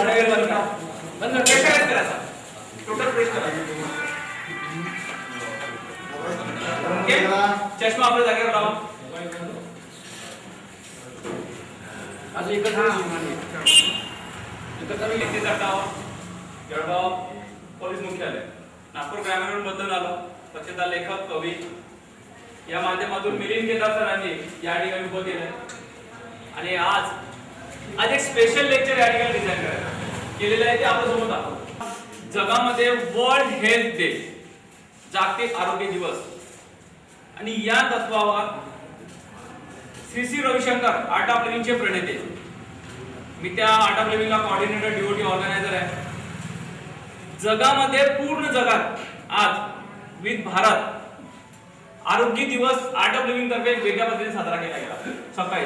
बंद प्रेशराइज करायचा, total press करायचा. ओके, चष्मा आपल्या जागेवर लावा. आज एकत्र जळगाव पोलीस मुख्यालय, नागपूर ग्रामीण बद्दल आलो. पक्षाचा लेखक कवी या माध्यमातून मिलिंद केदार सरांनी या ठिकाणी उभं केलं आणि आज एक स्पेशल लेक्चर या ठिकाणी डिझाईन केलेलं आहे ते आपल्या सोबत आहोत. जगामध्ये वर्ल्ड हेल्थ डे, जागतिक आरोग्य दिवस, आणि या तत्वावर श्री रविशंकर आर्ट ऑफ लिव्हिंगचे प्रणेते, मी त्या आर्ट ऑफ लिव्हिंगला कोऑर्डिनेटर डीओटी ऑर्गनायझर आहे. जगामध्ये पूर्ण जगात आज विथ भारत आरोग्य दिवस आर्ट ऑफ लिव्हिंग तर्फे वेगळ्या पद्धतीने साजरा केला गेला. सकाळी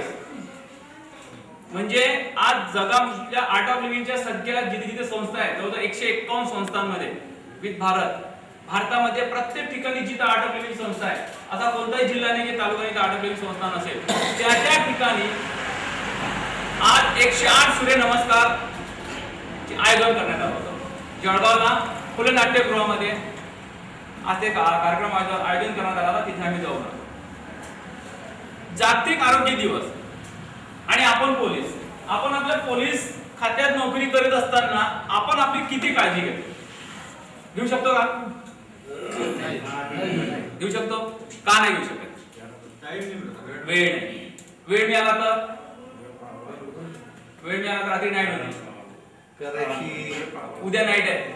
म्हणजे आज जगातल्या आर्ट ऑफ लिव्हिंगच्या सगळ्या जिथे संस्था आहेत, जवळजवळ 151 संस्थांमध्ये विथ भारतामध्ये प्रत्येक ठिकाणी जिथे आर्ट ऑफ लिव्हिंग संस्था आहे, असा कोणताही जिल्हा नाही की तालुका नाही आर्ट ऑफ लिव्हिंग संस्था नसेल, त्या ठिकाणी आज 108 सूर्य नमस्कार आयोजन करण्यात आलं होतं. जळगावला फुले नाट्यगृहामध्ये आज ते कार्यक्रम आयोजन करण्यात आला, तिथे आम्ही जाऊन आलो. जागतिक आरोग्य दिवस आणि आपण पोलीस, आपण आपल्या पोलीस खात्यात नोकरी करीत असताना आपण आपली किती काळजी घेऊ शकतो का? घेऊ शकतो का? नाही घेऊ शकत. वेळ नाही. वेळ मिळाला तर रात्री नाईट होती, उद्या नाईट आहे,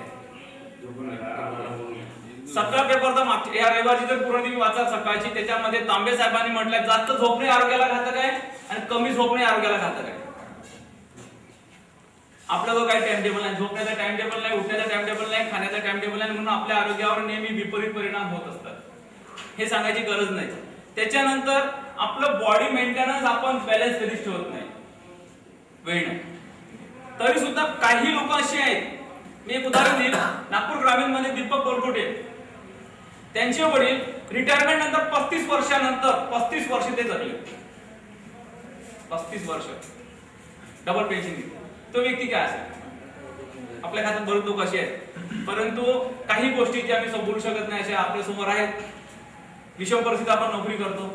सकाळ पेपर तर मागच्या या रविवारची जर पूर्ण तुम्ही वाचा सकाळची, त्याच्यामध्ये तांबे साहेबांनी म्हटलंय जास्त झोपणे आरोग्याला घातक आहे आणि कमी झोपणे आरोग्याला घातक आहे. आपला जो काही टाइम टेबल नाही, झोपण्याचा टाइम टेबल नाही, उठण्याचा टाइम टेबल नाही, खाण्याचा टाइम टेबल नाही, म्हणून आपल्या आरोग्यावर नेहमी विपरीत परिणाम होत असतात. हे सांगायची गरज नाही. त्याच्यानंतर आपलं बॉडी मेंटेनन्स आपण बॅलन्स कधीच ठेवत नाही, वेळ नाही. तरी सुद्धा काही लोक असे आहेत, मी एक उदाहरण देईल. नागपूर ग्रामीण मध्ये दीपक बोरकुटे, त्यांचे वडील रिटायरमेंट नंतर 35 वर्षानंतर 35 वर्ष ते जगले. 35 वर्ष डबल पेन्शन दिली. तो व्यक्ती काय असेल? आपल्या खात्यात बरेच लोक असे आहेत, परंतु काही गोष्टी जे आम्ही बोलू शकत नाही अशा आपल्या समोर आहेत. विषम परिस्थिती आपण नोकरी करतो,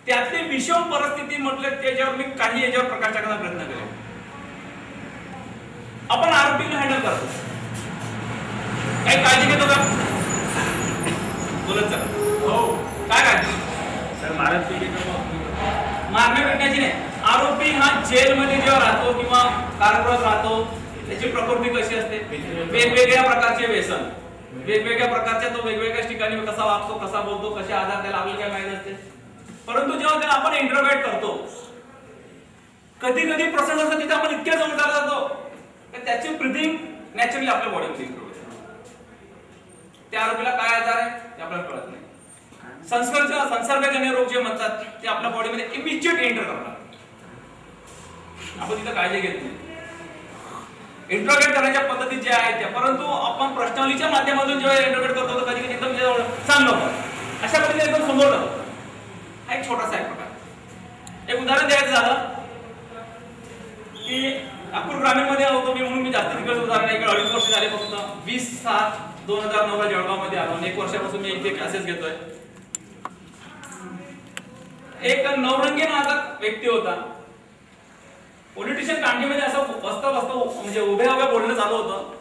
त्यातली विषम परिस्थिती म्हटलं त्याच्यावर मी काही याच्यावर प्रकाश टाकण्याचा प्रयत्न करेन. आपण आरोग्याला हँडल करतो, काही काळजी घेतो का? बोलत चला. हो, काय काळजी? सर मारण्या भेटण्याची नाही. आरोपी हा जेलमध्ये जेव्हा राहतो किंवा कारागृहात राहतो, त्याची प्रकृती कशी असते? वेगवेगळ्या प्रकारचे व्यसन, वेगवेगळ्या प्रकारच्या तो वेगवेगळ्या ठिकाणी कसा वागतो, कसा बोलतो, कसे आजार त्याला आपल्याला काय माहित असते. परंतु जेव्हा त्याला आपण इंटरोगेट करतो, कधी कधी प्रसंग असतो तिथे आपण इतक्या जवळ जातो की त्याची ब्रीथिंग नॅचरली आपल्या बॉडीमध्ये इम्प्रूव्ह होते. त्या आरोपीला काय आजार आहे ते आपल्याला कळत नाही. संसर्गजन्य रोग जे म्हणतात ते आपल्या बॉडीमध्ये इमिजिएट एंटर करतात, आपण तिथं काळजी घेत नाही. इंट्रोगेट करण्याच्या पद्धती ज्या आहेत त्या, परंतु आपण प्रश्नावलीच्या माध्यमातून जेव्हा इंट्रोगेट करतो तर कधी कधी एकदम जवळ सांगलो अशा पद्धतीने एकदम समोर जातो. हा एक छोटासा एक प्रकार. एक उदाहरण द्यायचं झालं की नागपूर ग्रामीण मध्ये होतो मी, म्हणून मी जास्त तिकडे उदाहरण आहे. 2.5 वर्ष झाले फक्त. 20/7/2009 ला जळगाव मध्ये आलो आणि 1 वर्षापासून मी इथे क्लासेस घेतोय. एक नवरंगी नावाचा व्यक्ती होता. पॉलिटिशियन कांडीमध्ये असं बसता म्हणजे उभ्या बोलणं चालू होतं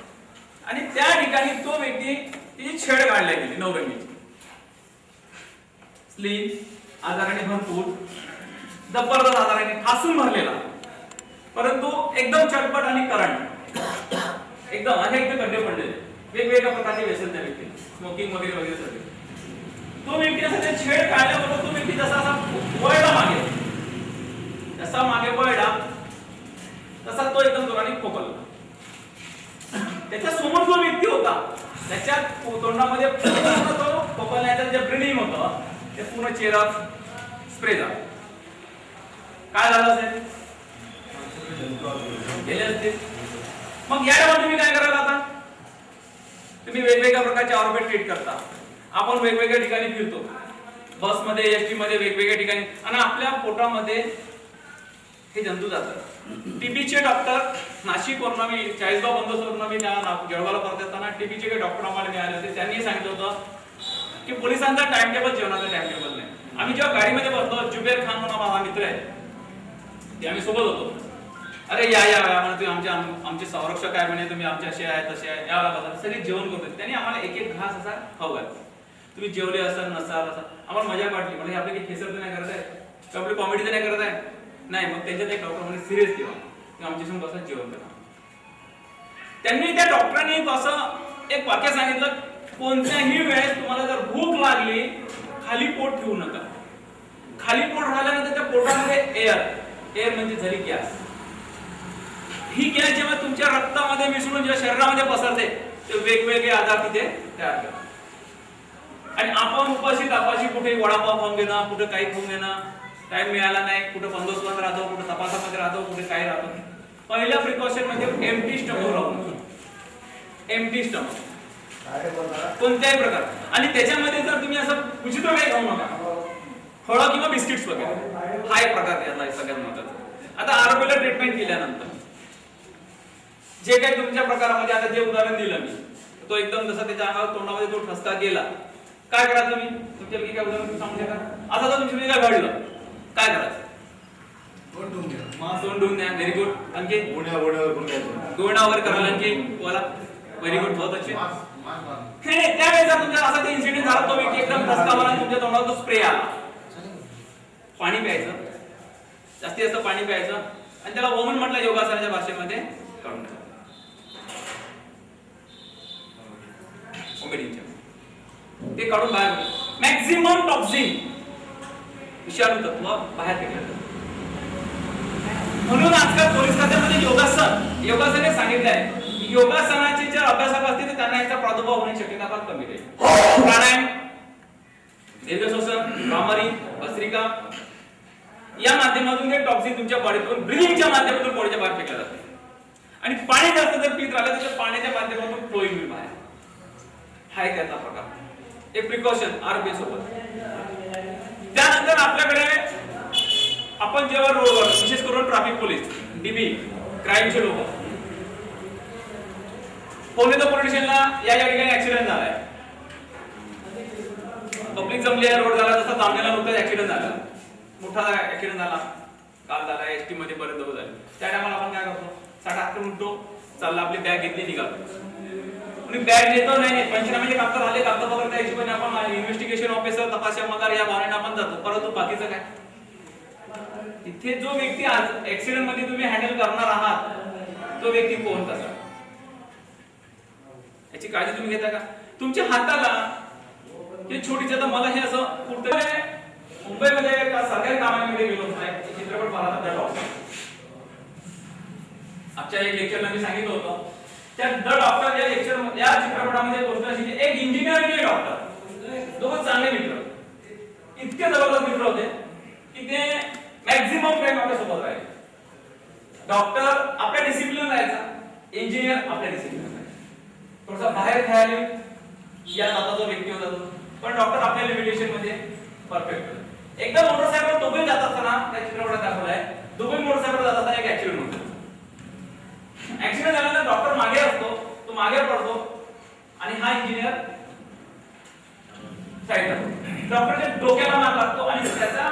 आणि त्या ठिकाणी तो व्यक्ती तिची छेड काढल्या गेली नवरंगीची. स्लीप आजाराने भरपूर जबरदस्त आजाराने हसून भरलेला, परंतु एकदम चटपट आणि करंट एकदम अशा इथे गड्डे पडलेले, वेगवेगळ्या प्रकारचे व्यसन त्या व्यक्तीला, स्मोकिंग वगैरे वगैरे सगळे. तो व्यक्ती असं ते छेड काढल्याबरोबर तो व्यक्ती जसा वळला मागे, जसा मागे वळला तसा तो एकदम जोराने खोकलला. त्याच्या समोर जो व्यक्ती होता त्याच्या तोंडामध्ये पूर्ण तो खोकलण्याचं जे ब्रीदिंग होतं ते पूर्ण चेहऱ्यावर स्प्रे झाला. काय झालं असेल? गेले असते. मग या वेळेला तुम्ही काय कराल? आता तुम्ही वेगवेगळ्या प्रकारचे आरोपी ट्रीट करता. आपण वेगवेगळ्या ठिकाणी फिरतो, बसमध्ये, एसटी मध्ये, वेगवेगळ्या ठिकाणी, आणि आपल्या पोटामध्ये हे जंतू जातात. टीबीचे डॉक्टर नाशिकवरून मी चाळीसगाव बंदोबस्तवरून मी जळगावला परत येताना टीबीचे काही डॉक्टर आम्हाला मिळाले होते. त्यांनी सांगितलं होतं की पोलिसांचा टाइम टेबल, जेवणाचा टाइम टेबल नाही. आम्ही जेव्हा गाडीमध्ये बसलो, जुबेर खान म्हणून माझा मित्र आहे, ते आम्ही सोबत होतो. अरे या या म्हणजे आमचे संरक्षक काय म्हणे, तुम्ही आमचे असे आहे तसे आहे, या बघा सगळे जेवण करतो. त्यांनी आम्हाला एक एक घास असा खाऊ घातला. तुम्ही जेवले असाल नसाल असं आम्हाला मजा वाटली. म्हणजे आपले काही खेसर तर नाही करत आहे, आपली कॉमेडी तर नाही करत आहे. नाही, मग त्यांच्यात एक डॉक्टर म्हणजे सिरियस ठेवा, आमच्यासमोर बसा जेवण करा. त्यांनी त्या डॉक्टरांनी असं एक वाक्य सांगितलं, कोणत्याही वेळेस तुम्हाला जर भूक लागली खाली पोट ठेवू नका. खाली पोट राहिल्यानंतर त्या पोटामध्ये एअर म्हणजे झाली गॅस. ही गॅस जेव्हा तुमच्या रक्तामध्ये मिसळून जेव्हा शरीरामध्ये पसरते ते वेगवेगळे आजार तिथे तयार करतात. आणि आपण उपाशी तापाशी कुठे वडापाव खाऊन घेणं, कुठे काही खाऊन घेणं, टाइम मिळाला नाही, कुठे बंदोबस्त राहतो, कुठे तपासामध्ये राहतो, कुठे काही राहतो. पहिल्या प्रिकॉशन म्हणजे एम्प्टी स्टमक राहून, एम्प्टी स्टमक कोणत्याही प्रकार. आणि त्याच्यामध्ये जर तुम्ही असं उचित काही खाऊ नका, फळं किंवा बिस्किट्स वगैरे, हा एक प्रकार यातला सगळ्यात महत्त्वाचा. आता आरोग्याला ट्रीटमेंट केल्यानंतर जे काही तुमच्या प्रकारामध्ये, आता जे उदाहरण दिलं मी, तो एकदम जसा त्याच्या अंगावर तोंडामध्ये तो ठसका गेला, काय करा तुम्ही? तुमच्या काय उदाहरण तुम्ही सांगू शका? आता जर तुमच्या काय घडलं, काय करायचं? तोंड धुवून द्या. Very good. आणखी गोण्यावर करायला आणखी बोला. Very good. बहुत अच्छे. त्यावेळेस जर तुमच्या असा ते इन्सिडेंट झाला, तो व्यक्ती एकदम ठसका मारला, तुमच्या तोंडावर तो स्प्रे आला, पाणी प्यायचं, जास्तीत जास्त पाणी प्यायचं, आणि त्याला ओमन म्हटलं योगासनाच्या भाषेमध्ये, काढून टाका. ते काढून बाहेर, मॅक्झिमम टॉक्सिन विषाणू तत्व बाहेर फेकलं. म्हणून आजकाल पोलीस खात्यामध्ये योगासने सांगितलं आहे, योगासनाचे जर अभ्यासक असतील तर त्यांना याचा प्रादुर्भाव होण्याची शक्यता फार कमी राहील. प्राणायाम, दीर्घ श्वसन, भ्रामरी, भस्त्रिका या माध्यमातून ते टॉक्सिन तुमच्या बॉडीतून, ब्रीथिंगच्या माध्यमातून बॉडीच्या बाहेर फेकलं जाते. आणि पाणी जास्त जर पीत राहिलं तर पाण्याच्या माध्यमातून फ्लोईंग होईल बाहेर. हा एक त्याचा प्रकार, एक प्रिकॉशन आरोग्य सोबत. त्यानंतर आपल्याकडे आपण जेव्हा रोडवर, विशेष करून ट्रॅफिक पोलीस, डीबी, क्राईमचे लोक, पुणे पोलीस स्टेशनला या ठिकाणी ऍक्सिडेंट झालाय, पब्लिक जमली आहे, रोड झाला, जसा जामनेला नुकताच ऍक्सिडेंट झाला, मोठा ऍक्सिडेंट झाला, काल झाला, एसटी मध्ये बरेच लोक झाले. त्या टायमाला आपण काय करतो? 60 उठतो, चालला, आपली बॅग घेतली, निघालो. आणि बॅग नेतो नाही, पंचनाम्याचे कागद झाले, कागदपत्र त्या हिशोबाने आपण इन्व्हेस्टिगेशन ऑफिसर, तपासणी मदार या भावनेने आपण जातो. परंतु बाकीचं काय? तिथे जो व्यक्ती आज ऍक्सिडेंट मध्ये तुम्ही हँडल करणार आहात, तो व्यक्ती कोण, कसा, याची काळजी तुम्ही घेता का? तुमच्या हाताला हे छोटीच, आता मला हे असं कुठे मुंबईमध्ये एका सरकारी कामामध्ये गेलो होतो, चित्रपट पाहता त्या डॉक्टर, आजच्या एक लेक्चरला मी सांगितलं होतं, त्या द डॉक्टर या लेक्चर, या चित्रपटामध्ये गोष्ट अशी की एक इंजिनियर आणि एक डॉक्टर, दोघं चांगले मित्र, इतके जबरदस्त मित्र होते की ते मॅक्झिमम टाइम आपल्या सोबत राहिले. डॉक्टर आपल्या डिसिप्लिन राहायचा, इंजिनियर आपल्या डिसिप्लिन राहायचा. थोडासा बाहेर खेळायला या जाता जो व्यक्ती होता तो, पण डॉक्टर आपल्या लिमिटेशन मध्ये परफेक्ट होता. एकदा मोटरसायकल दुबई जात असताना, त्या चित्रपटात दाखवलाय, दुबई मोटरसायकल जात असताना एक ऍक्सिडेंट होतो. ऍक्सिडेंट झाल्यानंतर डॉक्टर मागे असतो, तो मागे पडतो आणि हा इंजिनियर साईडला. डॉक्टरच्या डोक्याला मार लागतो आणि त्याचा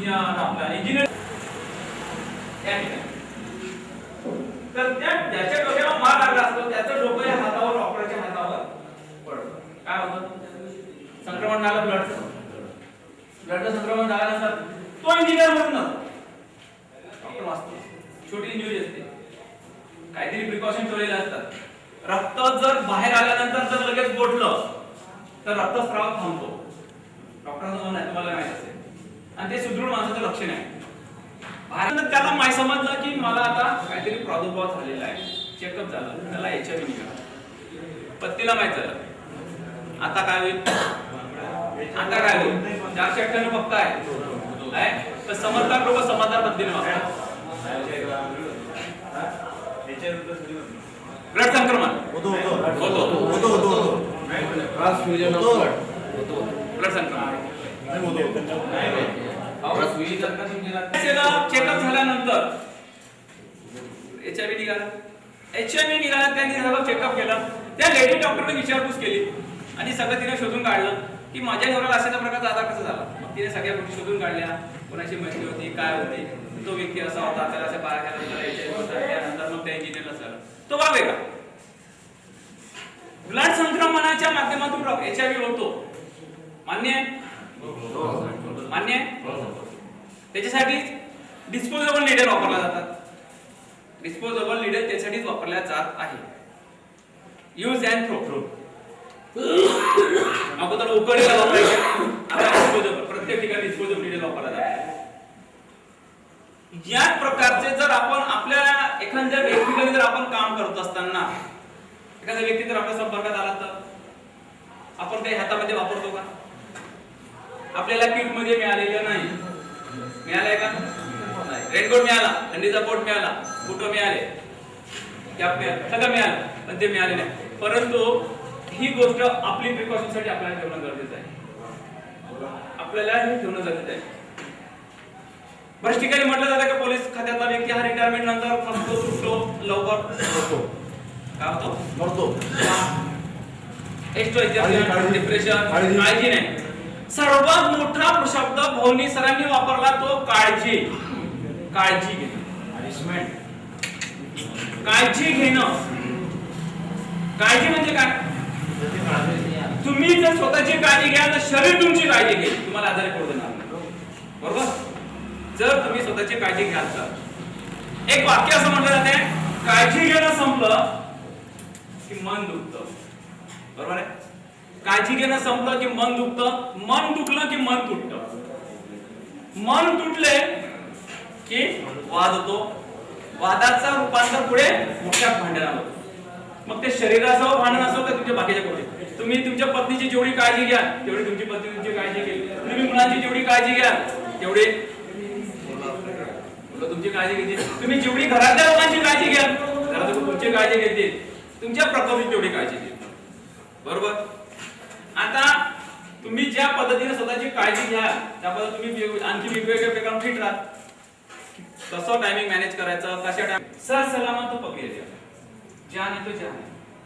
आपला इंजिनियर तर ज्याच्या डोक्याला मार लागला असतो त्याचं डोकं या हातावर, डॉक्टरच्या हातावर पडतं. काय होतं? संक्रमण झालं ब्लडचं संक्रमण झाल्यानंतर तो इंजिनियर म्हणून नसतो, डॉक्टर वाचतो. छोटी इंजुरी असते, काहीतरी प्रिकॉशन ठेवलेले असतात. रक्त जर बाहेर आल्यानंतर जर लगेच गोठलं तर रक्तस्राव थांबतो, डॉक्टरांचं म्हणणं आहे, तुम्हाला माहिती असेल. आणि ते सुदृढ माणसाचं लक्षण आहे. बाहेर त्याला माहिती समजलं की मला आता काहीतरी प्रादुर्भाव झालेला आहे, चेकअप झालं, त्याला HIV निघाला, पत्नीला माहित झालं. आता काय होईल? आता काय होईल? 498 पक्का आहे, तर समजदार लोक समजदार पद्धतीने वागतात. ब्लड संक्रमण होतो, ट्रान्सफ्युजन ऑफ ब्लड, ब्लड संक्रमण चेकअप झाल्यानंतर HIV निघाला. HIV निघाला, त्यांनी झालं चेकअप केलं. त्या लेडी डॉक्टरने विचारपूस केली आणि सगळं तिने शोधून काढलं की माझ्या नवऱ्याला अशाचा प्रकारचा आजार कसा झाला. मग तिने सगळ्या गोष्टी शोधून काढल्या, कोणाची मैत्री होती, काय होती, तो व्यक्ती असा होता, त्याला अशा पाया केल्यानंतर त्यानंतर मग त्या इंजिनियरला झालं. तो भाग वेगळा. ब्लड संक्रमणाच्या माध्यमातून HIV होतो. मान्य आहे? मान्य आहे? त्याच्यासाठी डिस्पोजेबल नीडल वापरला जातात. डिस्पोजेबल नीडल त्यासाठीच वापरल्या जात आहे. Use and throw. अगोदर उकळलेला वापरायचे, आता डिस्पोजेबल. प्रत्येक ठिकाणी डिस्पोजेबल नीडल वापरला जातो. या प्रकारचे जर आपण आपल्या एखाद्या व्यक्तीकडे जर आपण काम करत असताना एखादा व्यक्ती जर आपल्या संपर्कात आला तर आपण काही हातामध्ये वापरतो का? आपल्याला किट मध्ये मिळालेलं नाही. मिळालंय का? नाही. रेनकोट मिळाला, थंडीचा कोट मिळाला, बूट मिळाले, कॅप मिळाला, सगळं मिळालं, पण ते मिळाले नाही. परंतु ही गोष्ट आपली प्रिकॉशन साठी आपल्याला ठेवणं गरजेचं आहे. आपल्याला हे ठेवणं गरजेचं आहे. बऱ्याच ठिकाणी म्हटलं जातं की पोलीस खात्यातला व्यक्ती हा रिटायरमेंट नंतर फसतो, सुटतो, लवकर मरतो. काय होतो? मरतो. डिप्रेशन, काळजी नाही. सर्वात मोठा शब्द भोवनी सरांनी वापरला तो काळजी. काळजी घेणं. काळजी घेणं. काळजी म्हणजे काय? तुम्ही जर स्वतःची काळजी घ्याल तर शरीर तुमची काळजी घेईल, तुम्हाला आजारी पडू देणार नाही. बरोबर? जर तुम्ही स्वतःची काळजी घ्याल तर एक वाक्य असं म्हटलं जाते, काळजी घेणं संपलं की मन दुखतं. बरोबर आहे? काळजी घेणं संपलं की मन दुखतं, मन दुखलं की मन तुटतं, मन तुटले की वाद होतो, वादाचा रूपांतर पुढे मोठ्या भांडणात होतं. मग ते शरीरासह भांडण असो का तुमच्या बाकीच्या गोष्टी. तुम्ही तुमच्या पत्नीची जेवढी काळजी घ्या तेवढी तुमची पत्नी तुमची काळजी घेईल. तुम्ही मुलांची जेवढी काळजी घ्या तेवढी तुमची काळजी घेतील. तुम्ही जेवढी घरातल्या लोकांची काळजी घ्या घरात तुमची काळजी घेतील, तुमच्या प्रकृतीची तेवढी काळजी घेतील. बरोबर? आता तुम्ही ज्या पद्धतीने स्वतःची काळजी घ्या त्या पद्धतीने तुम्ही आणखी वेगवेगळ्या प्रकारे फिट राहा. कसं टायमिंग मॅनेज करायचं, कशा टाइम सर सलामत तो पकडले जान आहे तो जान.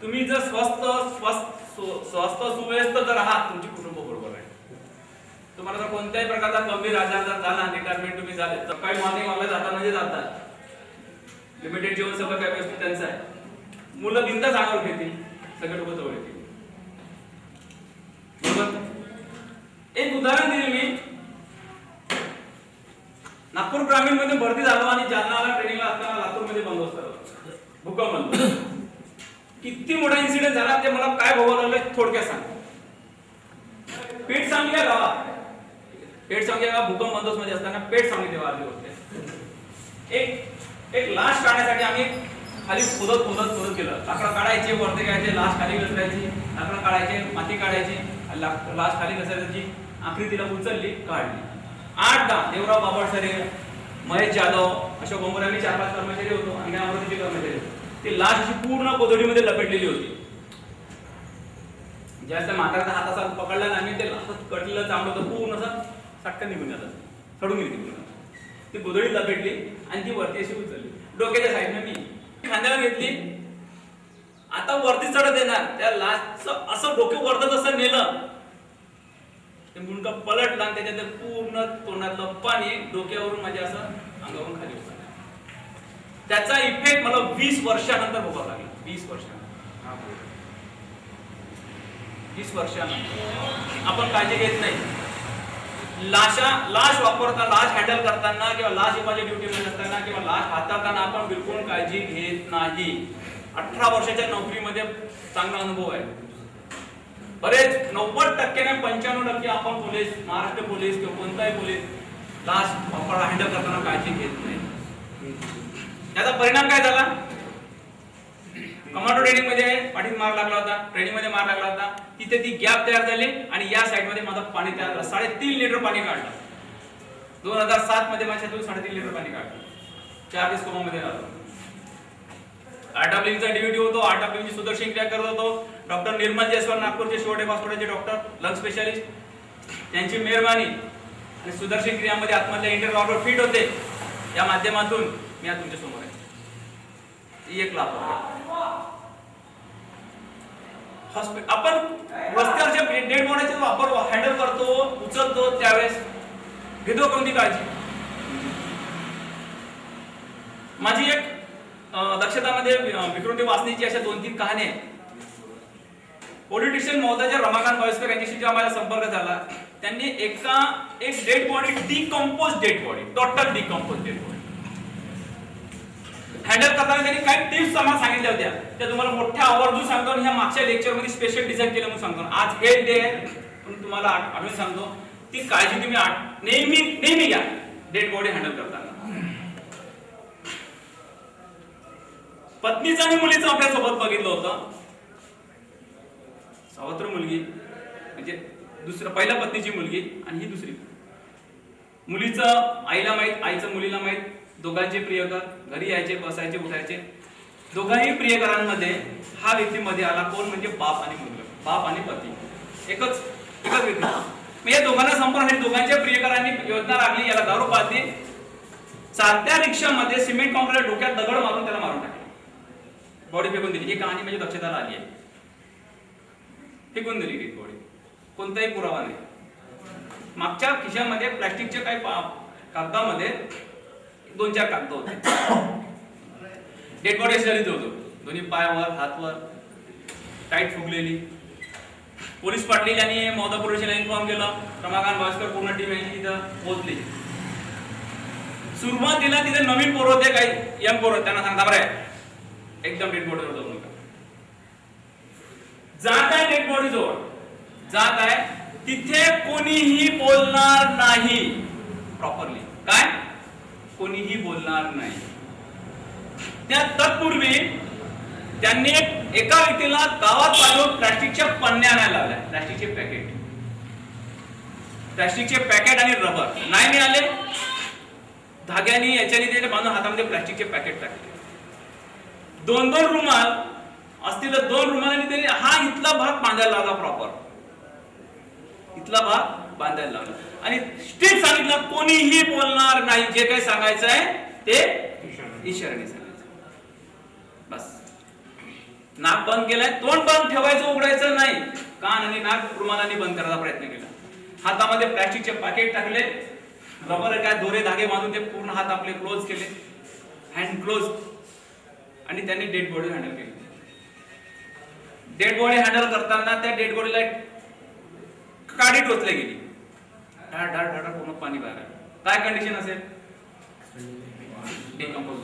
तुम्ही जर स्वस्थ सुव्यवस्थित जर आहात, तुमची कुटुंब बरोबर आहे. तुम्हाला जर कोणत्याही प्रकारचा गंभीर आजार जर झाला, रिटायरमेंट तुम्ही झाले तर काही मॉर्निंग वॉकला जाताना जे जातात, लिमिटेड जेवण सगळं काही व्यवस्थित त्यांचं आहे, मुलं बिंदास अंगावर घेतील, सगळे लोक जवळ येतील. एक उदाहरण दिले मी. नागपूर ग्रामीण मध्ये भरती झालो आणि जालनाला ट्रेनिंगला असताना लातूर मध्ये बंदोबस्त झाला, भूकंप झाला. किती मोठा इन्सिडेंट झाला ते मला काय भोगावं लागलं थोडक्यात सांग. पेठ सांगली गावात, पेठ सांगली गावात भूकंप बंदोबस्त मध्ये असताना पेठ सांगली तेव्हा आली होती. एक लाश काढण्यासाठी आम्ही खाली खोदत गेलं. लाकडं काढायचे, वरती घ्यायचे, लाश खाली घसरायची, लाकडं काढायचे, माती काढायची, लाश खाली घसरायची, आखरी तिला उचलली, काढली. 8-10 देवराव बाबळसरे, महेश जाधव, अशोक बोंबरे, आम्ही 4-5 कर्मचारी होतो आणि अमरावतीचे कर्मचारी होते. ती लाश अशी पूर्ण कोथळीमध्ये लपेटलेली होती. ज्यावेळेस म्हाताऱ्याचा हात असा पकडला आणि आम्ही ते कटलेलं चांगलं होतं, पूर्ण असं सटकन निघून जातं, सडून गेली पूर्ण. ती गोधडीत लपेटली आणि ती वरती अशी उचलली, डोक्याच्या साईडने मी खांद्यावर घेतली. आता वरती चढत येणार, त्या लाशचं असं डोकं वरत असं नेलं, ते मुंडकं पलटलं आणि त्याच्यात पूर्ण तोंडातलं पाणी डोक्यावरून माझ्या असं अंगावरून खाली उचललं. त्याचा इफेक्ट मला 20 वर्षानंतर भोगावा लागला. 20 वर्षानंतर. 20 वर्षानंतर आपण काळजी घेत नाही. लाश वापरताना, लाश हँडल करताना किंवा लाश हिफाजत ड्युटीमध्ये असताना किंवा लाश हाताळताना आपण बिलकुल काळजी घेत नाही. 18 वर्षाच्या नोकरीमध्ये चांगला अनुभव आहे. बरेच 90% ने 95% आपण पोलीस, महाराष्ट्र पोलीस किंवा कोणताही पोलीस लाश हँडल करताना काळजी घेत नाही. याचा परिणाम काय झाला? कमांडो ट्रेनिंग मध्ये पाठीत मार लागला होता, ट्रेनिंग मध्ये मार लागला होता. तिथे ती गॅप तयार झाली आणि या साइड मध्ये माझं पाणी तयार झालं. 3.5 लिटर पाणी काढलं. 2007 मध्ये माझ्या 3.5 लिटर पाणी काढलं. 4 दिवस कोमा मध्ये राहिलो. आरडब्ल्यूचा ड्युटी होतो. आरडब्ल्यूची सुदर्शन क्रिया करत होतो. डॉक्टर निर्मल जयस्वाल, नागपूरचे शेवटे हॉस्पिटलचे डॉक्टर, लंग स्पेशालिस्ट, त्यांची मेहरबानी आणि सुदर्शन क्रियामध्ये आतमधल्या इंटरनल ऑर्गन फिट होते. या माध्यमातून मी आज तुमच्या समोर आहे. एक लाभ आपण रस्त्यावरच्या डेड बॉडीचा वापर हँडल करतो, उचलतो त्यावेळेस घेतो कोणती काळजी. माझी एक दक्षतामध्ये विकृती वाचण्याची अशा 2-3 कहाणी आहेत. पॉलिटिशियन महोदय रमाकांत बायोस्कर यांच्याशी जेव्हा माझा संपर्क झाला, त्यांनी एक dead body, decompose dead body, total decompose dead body handle करताना त्यांनी काही टिप्स आम्हाला सांगितल्या होत्या. त्या तुम्हाला मोठ्या आवर्जून सांगतो आणि ह्या मागच्या लेक्चरमध्ये स्पेशल डिझाईन केलं म्हणून सांगतो. आज हेल्थ डे आहे म्हणून तुम्हाला आठवण सांगतो, ती काळजी तुम्ही नेहमी घ्या डेड बॉडी हँडल करताना. पत्नीचं आणि मुलीचं आपल्या सोबत बघितलं होतं. सावत्र मुलगी म्हणजे पहिल्या पत्नीची मुलगी आणि ही दुसरी. मुलीचं आईला माहित, आईचं मुलीला माहित. दोघांचे प्रियकर घरी यायचे, बसायचे, उठायचे. दोघांही प्रियकरांमध्ये हा व्यक्ती मध्ये आला. कोण? म्हणजे बाप आणि मुलगा, बाप आणि पती, एकच व्यक्ती. मग या दोघांना संपूर्ण दोघांच्या प्रियकरांनी योजना लागली, याला दारू पाजली. चालत्या रिक्षामध्ये सिमेंट कॉन्क्रीट डोक्यात दगड मारून त्याला मारून टाकले, बॉडी फेकून दिली. ही कहाणी म्हणजे लक्षात आली आहे. फेकून दिली बॉडी, कोणताही पुरावा नाही. मागच्या खिशामध्ये प्लास्टिकच्या काही कागदामध्ये 2-4 कागद होते. डेड बॉडी अशी झाली होतो, दोन्ही पायावर, हातवर टाईट फुगलेली. पोलीस पाटील यांनी मौदा पोलीस स्टेशनला इन्फॉर्म केलं. रमाकांत बायोस्कर पूर्ण टीम यांची तिथं पोहोचली. सुरुवातीला तिथे नवीन पोर होते, काही यंग पोर होते. त्यांना सांगता बरं एकदम डेड बॉडीवर जाऊ नका. जात आहे डेड बॉडी जवळ, जात आहे तिथे कोणीही बोलणार नाही. प्रॉपरली काय? कोणीही बोलणार नाही. त्या तत्पूर्वी त्यांनी एका व्यक्तीला गावात पाठवून प्लास्टिकच्या पन्न्या आणायला लावल्या. प्लास्टिकचे पॅकेट आणि रबर नाही मिळाले. धाग्याने याच्याने त्याच्या बांधून हातामध्ये प्लास्टिकचे पॅकेट टाकले. 2-2 रुमाल असतील, 2 रुमालांनी त्यांनी हा इथला भाग बांधायला लावला. प्रॉपर इथला भाग बांधायला लावला आणि स्ट्रिक्ट सांगितलं कोणीही बोलणार नाही. जे काही सांगायचं आहे ते इशाऱ्याने सांगायचं. बस. नाक बंद केलाय, तोंड बंद ठेवायचं, उघडायचं नाही. कान आणि नाक रुमालांनी बंद करायचा प्रयत्न केला. हातामध्ये प्लास्टिकचे पॅकेट टाकले, रबर काय दोरे धागे बांधून ते पूर्ण हात आपले क्लोज केले, हँड क्लोज. आणि त्यांनी डेड बॉडी हँडल केली. डेड बॉडी हँडल करताना त्या डेड बॉडीला काडी टोचली गेली. ढाळ ढाळ ढाळ पूर्ण पाणी बाहेर आलं. काय कंडिशन असेल? डिकम्पोज,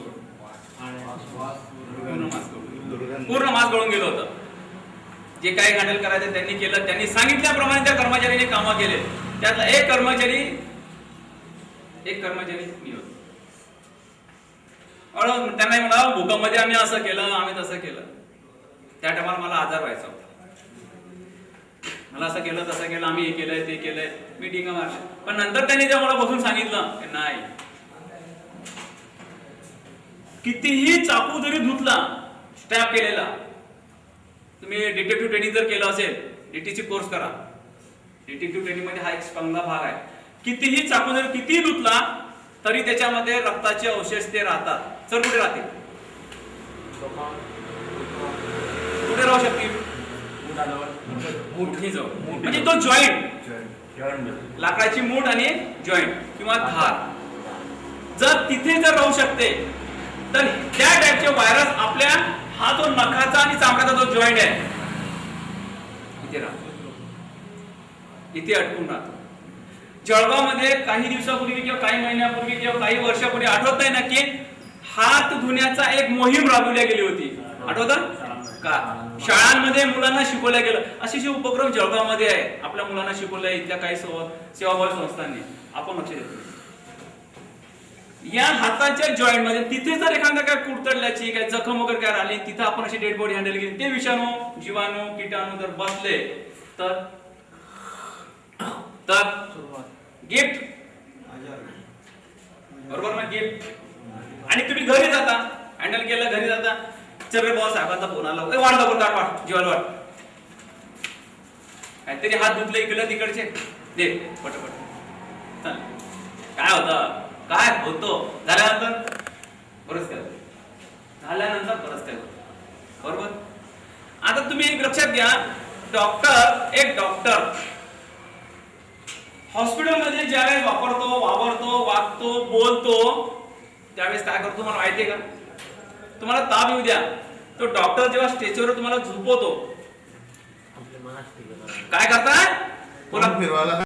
पूर्ण मास गळून गेलं होतं. जे काही हँडल करायचं त्यांनी केलं. त्यांनी सांगितल्याप्रमाणे त्या कर्मचाऱ्यांनी कामं केले. त्यातला एक कर्मचारी मी होतो. त्यांना म्हणा भूकंपामध्ये आम्ही असं केलं, आम्ही तसं केलं. त्या टायमाला मला आजार व्हायचा होता. मला असं केलं, तसं केलं, आम्ही हे केलंय, ते केलंय, मीटिंग मारल्या. पण नंतर त्यांनी जेव्हा मला बसून सांगितलं की नाही, कितीही चाकू जरी धुतला, स्टॅप केलेला, तुम्ही डिटेक्टिव्ह ट्रेनिंग जर केलं असेल, डीटीची कोर्स करा. डिटेक्टिव्ह ट्रेनिंग मध्ये हा एक चांगला भाग आहे. कितीही चाकू जर कितीही धुतला तरी त्याच्यामध्ये रक्ताचे अवशेष ते राहतात. सर कुठे राहतील? कुठे राहू शकतील? म्हणजे तो जॉईंट, लाकडाची मूठ आणि जॉईंट किंवा धार जर तिथे जर राहू शकते तर त्या टाइपचे व्हायरस आपल्या हा जो नखाचा आणि चामड्याचा जो जॉईंट आहे इथे राहतो, इथे अटकून राहतो. जळगावमध्ये काही दिवसापूर्वी किंवा काही महिन्यापूर्वी किंवा काही वर्षापूर्वी आठवत नाही नक्की, हात धुण्याचा एक मोहीम राबवली गेली होती. आठवतं का? शाळांमध्ये मुलांना शिकवल्या गेलं. असे उपक्रम जळगावमध्ये आहे. आपल्या मुलांना शिकवल्या इथल्या काही सेवाभावी संस्थांनी. आपण लक्ष देतो या हाताच्या जॉईंट मध्ये. तिथे जर एखादा काय कुडतडल्याची काय जखम वगैरे काय राहिली, तिथे आपण अशी डेड बॉडी हँडल केली, ते विषाणू, जीवाणू, कीटाणू जर बसले तर गिफ्ट, बरोबर ना? गिफ्ट. आणि तुम्ही घरी जाता, हँडल केलं, घरी जाता, चल रे बॉस साहेबांचा फोन आला, वाढ दाखव, वाढ जीवाला वाढ, काहीतरी हात धुतले इकडे तिकडचे, दे पटपट. चल. काय होतं काय होतो झाल्यानंतर बरंच काय होतं. झाल्यानंतर बरंच काय होतं. बरोबर. आता तुम्ही एक लक्षात घ्या, एक डॉक्टर हॉस्पिटलमध्ये ज्यावेळेस वावरतो, वागतो, बोलतो, त्यावेळेस काय करतो तुम्हाला माहितीये का? तुम्हाला ताप येऊ द्या, तो डॉक्टर जेव्हा स्टेजवर तुम्हाला झोपवतो, काय करताय? फिरवायला